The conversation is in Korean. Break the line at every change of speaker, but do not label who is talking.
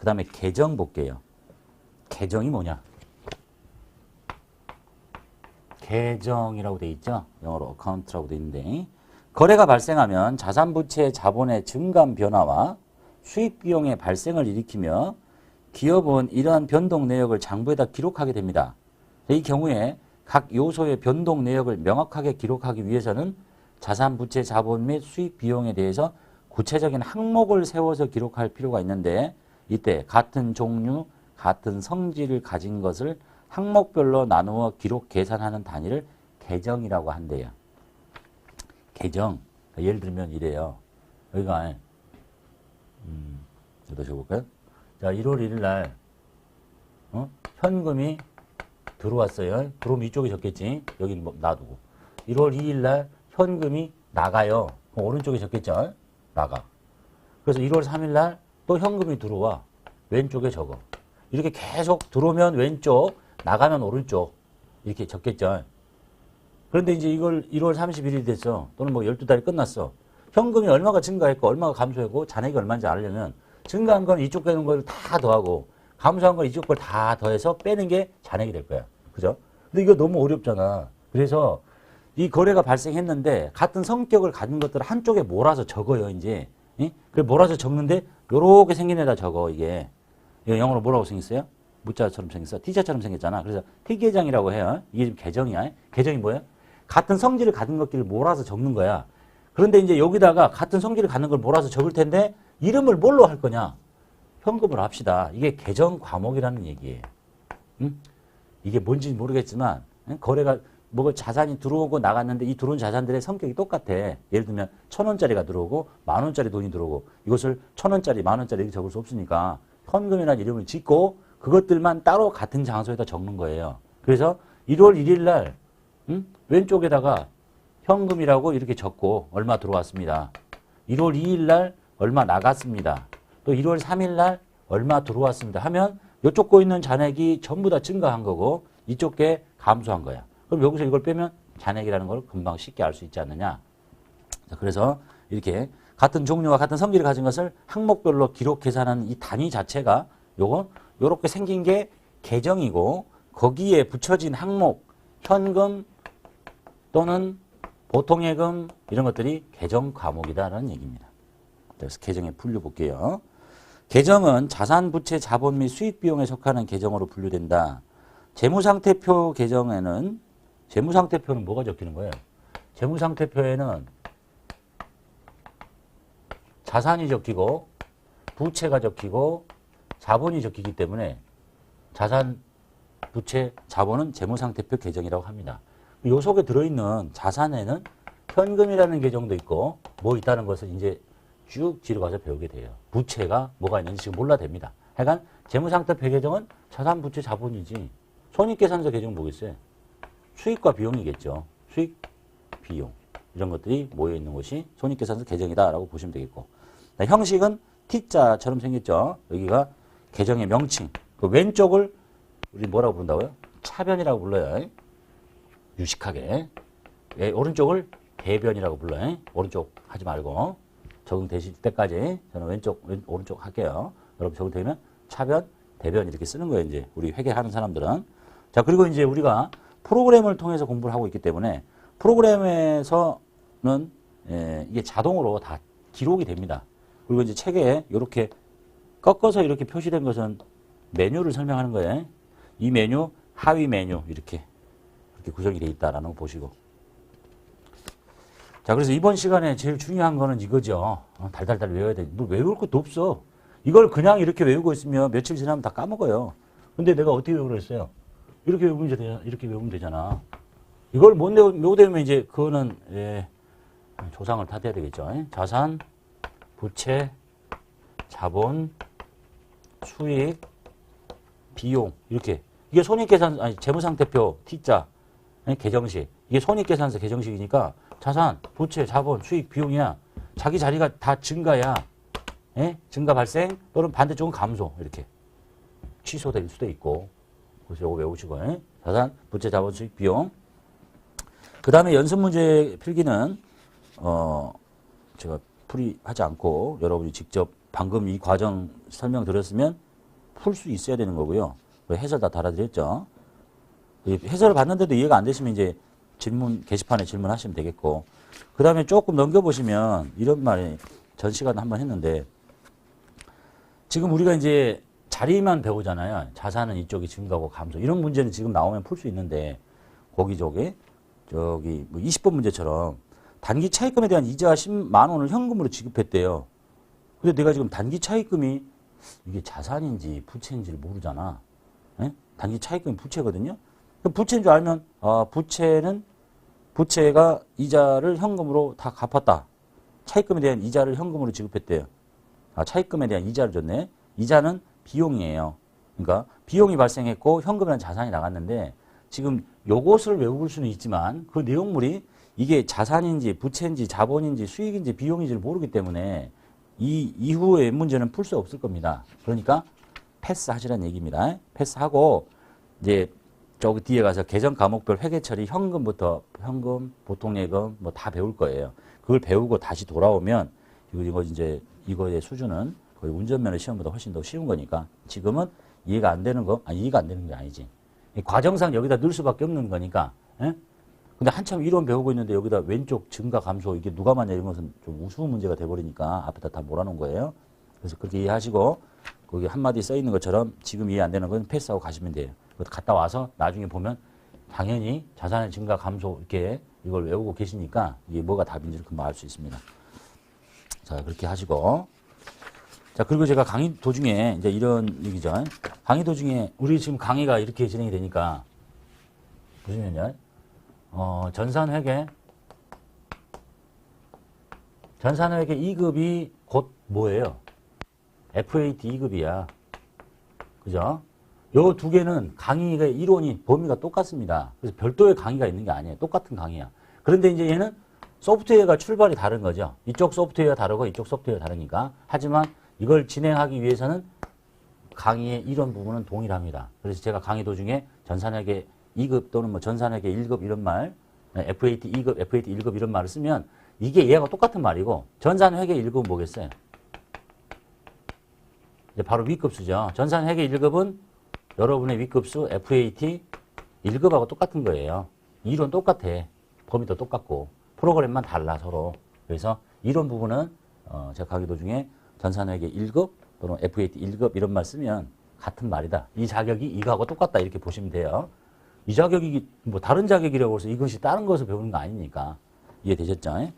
그 다음에 계정 볼게요. 계정이 뭐냐? 계정이라고 돼 있죠? 영어로 어카운트라고 돼 있는데 거래가 발생하면 자산부채 자본의 증감 변화와 수익 비용의 발생을 일으키며 기업은 이러한 변동 내역을 장부에다 기록하게 됩니다. 이 경우에 각 요소의 변동 내역을 명확하게 기록하기 위해서는 자산부채 자본 및 수익 비용에 대해서 구체적인 항목을 세워서 기록할 필요가 있는데 이때 같은 종류, 같은 성질을 가진 것을 항목별로 나누어 기록 계산하는 단위를 계정이라고 한대요. 계정. 예를 들면 이래요. 여기가 여기다 적어볼까요? 자, 1월 1일 날 현금이 들어왔어요. 들어오면 이쪽에 적겠지. 여기 뭐 놔두고. 1월 2일 날 현금이 나가요. 그럼 오른쪽에 적겠죠. 나가. 그래서 1월 3일 날 또 현금이 들어와. 왼쪽에 적어. 이렇게 계속 들어오면 왼쪽, 나가면 오른쪽. 이렇게 적겠죠. 그런데 이제 이걸 1월 31일이 됐어. 또는 뭐 12달이 끝났어. 현금이 얼마가 증가했고 얼마가 감소했고 잔액이 얼마인지 알려면 증가한 건 이쪽 빼는 걸 다 더하고 감소한 건 이쪽 걸 다 더해서 빼는 게 잔액이 될 거야. 그죠? 근데 이거 너무 어렵잖아. 그래서 이 거래가 발생했는데 같은 성격을 가진 것들을 한쪽에 몰아서 적어요, 이제. 그래 몰아서 적는데 요렇게 생긴 애다 적어, 이게. 이거 영어로 뭐라고 생겼어요? 무자처럼 생겼어. T자처럼 생겼잖아. 그래서 T계정이라고 해요. 이게 지금 계정이야. 계정이 뭐예요? 같은 성질을 가진 것들을 몰아서 적는 거야. 그런데 이제 여기다가 같은 성질을 갖는 걸 몰아서 적을 텐데 이름을 뭘로 할 거냐? 현금으로 합시다. 이게 계정 과목이라는 얘기예요. 응? 이게 뭔지 모르겠지만 거래가 뭐 자산이 들어오고 나갔는데 이 들어온 자산들의 성격이 똑같아. 예를 들면 1,000원짜리가 들어오고 10,000원짜리 돈이 들어오고 이것을 1,000원짜리, 10,000원짜리 이렇게 적을 수 없으니까 현금이라는 이름을 짓고 그것들만 따로 같은 장소에다 적는 거예요. 그래서 1월 1일 날 왼쪽에다가 현금이라고 이렇게 적고 얼마 들어왔습니다. 1월 2일 날 얼마 나갔습니다. 또 1월 3일 날 얼마 들어왔습니다. 하면 이쪽 거 있는 잔액이 전부 다 증가한 거고 이쪽 게 감소한 거야. 그럼 여기서 이걸 빼면 잔액이라는 걸 금방 쉽게 알 수 있지 않느냐. 자, 그래서 이렇게 같은 종류와 같은 성질을 가진 것을 항목별로 기록 계산하는 이 단위 자체가 요거 요렇게 생긴 게 계정이고 거기에 붙여진 항목 현금 또는 보통예금 이런 것들이 계정 과목이다라는 얘기입니다. 그래서 계정에 분류 볼게요. 계정은 자산, 부채, 자본 및 수익 비용에 속하는 계정으로 분류된다. 재무상태표 계정에는 재무상태표는 뭐가 적히는 거예요? 재무상태표에는 자산이 적히고 부채가 적히고 자본이 적히기 때문에 자산, 부채, 자본은 재무상태표 계정이라고 합니다. 요 속에 들어있는 자산에는 현금이라는 계정도 있고 뭐 있다는 것을 이제 쭉 뒤로 가서 배우게 돼요. 부채가 뭐가 있는지 지금 몰라 됩니다. 하여간 재무상태표 계정은 자산, 부채, 자본이지 손익계산서 계정은 뭐겠어요? 수익과 비용이겠죠. 수익, 비용 이런 것들이 모여있는 것이 손익계산서 계정이다라고 보시면 되겠고 형식은 T자처럼 생겼죠. 여기가 계정의 명칭. 그 왼쪽을 우리 뭐라고 부른다고요? 차변이라고 불러요. 유식하게. 오른쪽을 대변이라고 불러요. 오른쪽 하지 말고 적응되실 때까지 저는 오른쪽 할게요. 여러분 적응되면 차변, 대변 이렇게 쓰는 거예요. 이제 우리 회계하는 사람들은. 자, 그리고 이제 우리가 프로그램을 통해서 공부를 하고 있기 때문에 프로그램에서는 이게 자동으로 다 기록이 됩니다. 그리고 이제 책에 이렇게 꺾어서 이렇게 표시된 것은 메뉴를 설명하는 거예요. 이 메뉴, 하위 메뉴 이렇게 구성이 되어 있다라는 거 보시고. 자, 그래서 이번 시간에 제일 중요한 거는 이거죠. 달달달 외워야 돼. 뭐 외울 것도 없어. 이걸 그냥 이렇게 외우고 있으면 며칠 지나면 다 까먹어요. 근데 내가 어떻게 외우라 했어요? 이렇게 외우면 되잖아. 이걸 못 외우면 이제 그거는 조상을 탓해야 되겠죠. 자산, 부채, 자본, 수익, 비용 이렇게 이게 손익계산 아니 재무상태표 T자 계정식 이게 손익계산서 계정식이니까 자산, 부채, 자본, 수익, 비용이야. 자기 자리가 다 증가야. 증가 발생 또는 반대쪽은 감소 이렇게 취소될 수도 있고 그래서 이거 외우시고 자산, 부채, 자본, 수익, 비용. 그 다음에 연습 문제 필기는 제가 풀이하지 않고 여러분이 직접 방금 이 과정 설명드렸으면 풀 수 있어야 되는 거고요. 해설 다 달아드렸죠. 해설을 봤는데도 이해가 안 되시면 이제 질문, 게시판에 질문하시면 되겠고. 그 다음에 조금 넘겨보시면 이런 말이 전 시간에 한번 했는데 지금 우리가 이제 자리만 배우잖아요. 자산은 이쪽이 증가하고 감소. 이런 문제는 지금 나오면 풀 수 있는데 거기 저기 뭐 20번 문제처럼 단기 차입금에 대한 이자 10만 원을 현금으로 지급했대요. 근데 내가 지금 단기 차입금이 이게 자산인지 부채인지를 모르잖아. 에? 단기 차입금이 부채거든요. 그럼 부채인 줄 알면 부채가 이자를 현금으로 다 갚았다. 차입금에 대한 이자를 현금으로 지급했대요. 차입금에 대한 이자를 줬네. 이자는 비용이에요. 그러니까 비용이 발생했고 현금이라는 자산이 나갔는데 지금 요것을 외울 수는 있지만 그 내용물이 이게 자산인지 부채인지 자본인지 수익인지 비용인지를 모르기 때문에 이 이후의 문제는 풀 수 없을 겁니다. 그러니까 패스하시라는 얘기입니다. 패스하고 이제 저기 뒤에 가서 계정 과목별 회계 처리 현금부터 현금, 보통예금 뭐 다 배울 거예요. 그걸 배우고 다시 돌아오면 이거 이제 이거의 수준은 거의 운전면허 시험보다 훨씬 더 쉬운 거니까 지금은 이해가 안 되는 거, 이해가 안 되는 게 아니지. 과정상 여기다 넣을 수밖에 없는 거니까. 예? 근데 한참 이론 배우고 있는데 여기다 왼쪽 증가 감소 이게 누가 맞냐 이런 것은 좀 우스운 문제가 돼버리니까 앞에다 다 몰아놓은 거예요. 그래서 그렇게 이해하시고 거기 한마디 써 있는 것처럼 지금 이해 안 되는 건 패스하고 가시면 돼요. 갔다 와서 나중에 보면 당연히 자산의 증가 감소 이렇게 이걸 외우고 계시니까 이게 뭐가 답인지를 금방 알 수 있습니다. 자, 그렇게 하시고. 자, 그리고 제가 강의 도중에 이제 이런 얘기죠. 강의 도중에 우리 지금 강의가 이렇게 진행이 되니까 보시면요. 전산회계 2급이 곧 뭐예요? FAT 2급이야. 그죠? 요 두 개는 강의가 이론이 범위가 똑같습니다. 그래서 별도의 강의가 있는 게 아니에요. 똑같은 강의야. 그런데 이제 얘는 소프트웨어가 출발이 다른 거죠. 이쪽 소프트웨어가 다르고 이쪽 소프트웨어가 다르니까. 하지만 이걸 진행하기 위해서는 강의의 이론 부분은 동일합니다. 그래서 제가 강의 도중에 전산회계 2급 또는 뭐 전산회계 1급 이런 말, FAT 2급, FAT 1급 이런 말을 쓰면 이게 얘하고 똑같은 말이고 전산회계 1급은 뭐겠어요? 이제 바로 윗급수죠. 전산회계 1급은 여러분의 윗급수 FAT 1급하고 똑같은 거예요. 이론 똑같아. 범위도 똑같고 프로그램만 달라 서로. 그래서 이론 부분은 제가 강의 도중에 전산회계 1급 또는 FAT 1급 이런 말 쓰면 같은 말이다. 이 자격이 이거하고 똑같다 이렇게 보시면 돼요. 이 자격이 뭐 다른 자격이라고 해서 이것이 다른 것을 배우는 거 아니니까 이해되셨죠?